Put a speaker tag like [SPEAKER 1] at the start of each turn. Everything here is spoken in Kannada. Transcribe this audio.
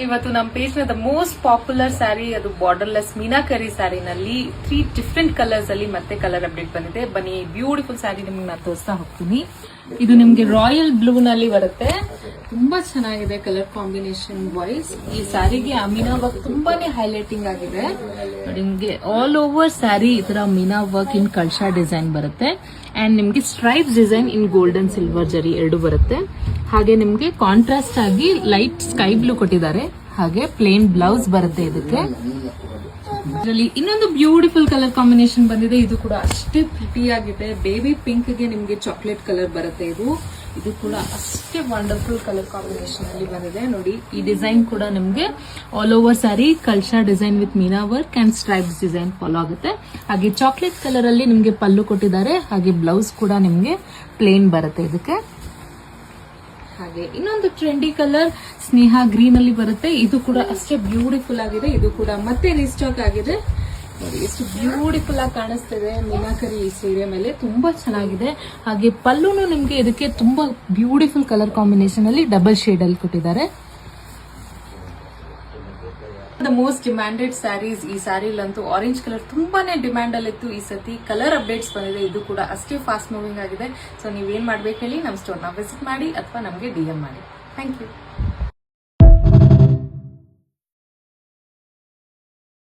[SPEAKER 1] ಇವತ್ತು ನಮ್ಮ ಪೇಜ್ ನ ದ ಮೋಸ್ಟ್ ಪಾಪ್ಯುಲರ್ ಸ್ಯಾರಿ ಅದು ಬಾರ್ಡರ್ಲೆಸ್ ಮೀನಾಕರಿ ಸ್ಯಾರಿನಲ್ಲಿ 3 ಡಿಫ್ರೆಂಟ್ ಕಲರ್ಸ್ ಅಲ್ಲಿ ಮತ್ತೆ ಕಲರ್ ಅಪ್ಡೇಟ್ ಬಂದಿದೆ. ಬನ್ನಿ ಬ್ಯೂಟಿಫುಲ್ ಸ್ಯಾರಿ ನಿಮ್ಗೆ ನಾನು ತೋರಿಸ್ತಾ ಹೋಗ್ತೀನಿ. ಇದು ನಿಮ್ಗೆ ರಾಯಲ್ ಬ್ಲೂ ನಲ್ಲಿ ಬರುತ್ತೆ. ತುಂಬಾ ಚೆನ್ನಾಗಿದೆ ಕಲರ್ ಕಾಂಬಿನೇಷನ್ ವೈಸ್. ಈ ಸ್ಯಾರಿಗೆ ಮೀನಾ ವರ್ಕ್ ತುಂಬಾನೇ ಹೈಲೈಟಿಂಗ್ ಆಗಿದೆ. ನಿಮ್ಗೆ ಆಲ್ ಓವರ್ ಸ್ಯಾರಿ ಈ ತರ ಮೀನಾ ವರ್ಕ್ ಇನ್ ಕಳ್ಶಾ ಡಿಸೈನ್ ಬರುತ್ತೆ ಅಂಡ್ ನಿಮ್ಗೆ ಸ್ಟ್ರೈಪ್ಸ್ ಡಿಸೈನ್ ಇನ್ ಗೋಲ್ಡನ್ ಸಿಲ್ವರ್ ಜರಿ ಎರಡು ಬರುತ್ತೆ. ಹಾಗೆ ನಿಮ್ಗೆ ಕಾಂಟ್ರಾಸ್ಟ್ ಆಗಿ ಲೈಟ್ ಸ್ಕೈ ಬ್ಲೂ ಕೊಟ್ಟಿದ್ದಾರೆ. ಹಾಗೆ ಪ್ಲೇನ್ ಬ್ಲೌಸ್ ಬರುತ್ತೆ ಇದಕ್ಕೆ. ಇದರಲ್ಲಿ ಇನ್ನೊಂದು ಬ್ಯೂಟಿಫುಲ್ ಕಲರ್ ಕಾಂಬಿನೇಷನ್ ಬಂದಿದೆ. ಇದು ಕೂಡ ಅಷ್ಟೇ ಪ್ರಿಟಿ ಆಗಿದೆ. ಬೇಬಿ ಪಿಂಕ್ ಗೆ ನಿಮ್ಗೆ ಚಾಕ್ಲೇಟ್ ಕಲರ್ ಬರುತ್ತೆ. ಇದು ಕೂಡ ಅಷ್ಟೇ ವಂಡರ್ಫುಲ್ ಕಲರ್ ಕಾಂಬಿನೇಷನ್ ಅಲ್ಲಿ ಬಂದಿದೆ. ನೋಡಿ ಈ ಡಿಸೈನ್ ಕೂಡ ನಿಮ್ಗೆ ಆಲ್ ಓವರ್ ಸ್ಯಾರಿ ಕಲ್ಶಾ design with meena work and stripes design follow ಆಗುತ್ತೆ. ಹಾಗೆ ಚಾಕ್ಲೇಟ್ ಕಲರ್ ಅಲ್ಲಿ ನಿಮ್ಗೆ ಪಲ್ಲು ಕೊಟ್ಟಿದ್ದಾರೆ. ಹಾಗೆ ಬ್ಲೌಸ್ ಕೂಡ ನಿಮ್ಗೆ ಪ್ಲೇನ್ ಬರುತ್ತೆ ಇದಕ್ಕೆ. ಹಾಗೆ ಇನ್ನೊಂದು ಟ್ರೆಂಡಿ ಕಲರ್ ಸ್ನೇಹ ಗ್ರೀನ್ ಅಲ್ಲಿ ಬರುತ್ತೆ. ಇದು ಕೂಡ ಅಷ್ಟೇ ಬ್ಯೂಟಿಫುಲ್ ಆಗಿದೆ. ಇದು ಕೂಡ ಮತ್ತೆ ರೀಸ್ಟಾಕ್ ಆಗಿದೆ. ನೋಡಿ ಎಷ್ಟು ಬ್ಯೂಟಿಫುಲ್ ಆಗಿ ಕಾಣಿಸ್ತಿದೆ ಮೀನಾಕರಿ ಈ ಸೀರೆ ಮೇಲೆ. ತುಂಬಾ ಚೆನ್ನಾಗಿದೆ. ಹಾಗೆ ಪಲ್ಲುನು ನಿಮ್ಗೆ ಇದಕ್ಕೆ ತುಂಬಾ ಬ್ಯೂಟಿಫುಲ್ ಕಲರ್ ಕಾಂಬಿನೇಷನ್ ಅಲ್ಲಿ ಡಬಲ್ ಶೇಡ್ ಅಲ್ಲಿ ಕೊಟ್ಟಿದ್ದಾರೆ. The most demanded sarees. ಈ ಸ್ಯಾರಿಲಂತೂ ಆರೆಂಜ್ ಕಲರ್ ತುಂಬಾನೇ ಡಿಮ್ಯಾಂಡ್ ಅಲ್ಲಿ ಇತ್ತು. ಈ ಸತಿ ಕಲರ್ ಅಪ್ಡೇಟ್ಸ್ ಬಂದಿದೆ. ಇದು ಕೂಡ ಅಷ್ಟೇ ಫಾಸ್ಟ್ ಮೂವಿಂಗ್ ಆಗಿದೆ. ಸೊ ನೀವೇನ್ ಮಾಡ್ಬೇಕು ಹೇಳಿ, ನಮ್ಮ ಸ್ಟೋರ್ನ ವಿಸಿಟ್ ಮಾಡಿ ಅಥವಾ ನಮಗೆ DM ಮಾಡಿ. Thank you.